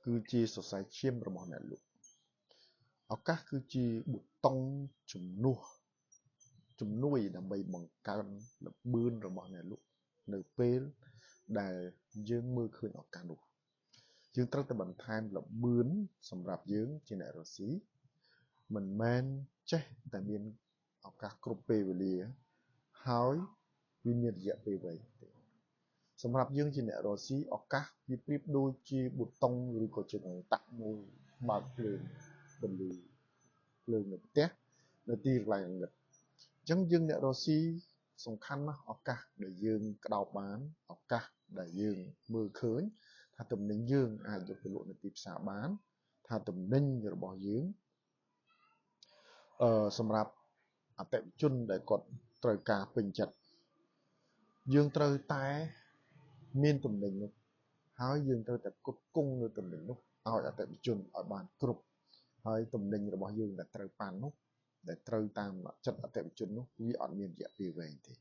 គឺជាសរសៃឈាមរបស់អ្នកលក់ឱកាសគឺជាប៊ូតុងជំនួយដើម្បីបង្កើនល្បឿនរបស់អ្នកលក់នៅពេលដែលយើងមើលឃើញឱកាសនោះយើងត្រូវតែបន្ថែមល្បឿនសម្រាប់យើងជាអ្នករកស៊ីមិនមែនចេះតែមានឱកាសគ្រប់ពេលវេលាហើយវាមានរយៈពេលវែងទេសម្រាប់យើងជាអ្នករកស៊ីឱកាសវាប្រៀបដូចជាប៊ូតុងឬក៏ជាតាក់មួយបើកភ្លើងបន្លឺភ្លើងនៅផ្ទះនៅទីកន្លែងងឹតអញ្ចឹងយើងអ្នករកស៊ីសំខាន់ណាស់ឱកាសដែលយើងក្តោបបានឱកាសដែលយើងមើលឃើញថាទំនិញយើងអាចយកទៅលក់នៅទីផ្សារបានថាទំនិញរបស់យើងសម្រាប់អតិថិជនដែលគាត់ត្រូវការពេញចិត្តយើងត្រូវតែមានទំនិញនោះហើយយើងត្រូវតែផ្គត់ផ្គង់នៅទំនិញនោះឲ្យអតិថិជនឲ្យបានគ្រប់ហើយទំនិញរបស់យើងដែលត្រូវបាននោះដែលត្រូវតាមចិត្តអតិថិជននោះវាអត់មានរយៈពេលវែងទេ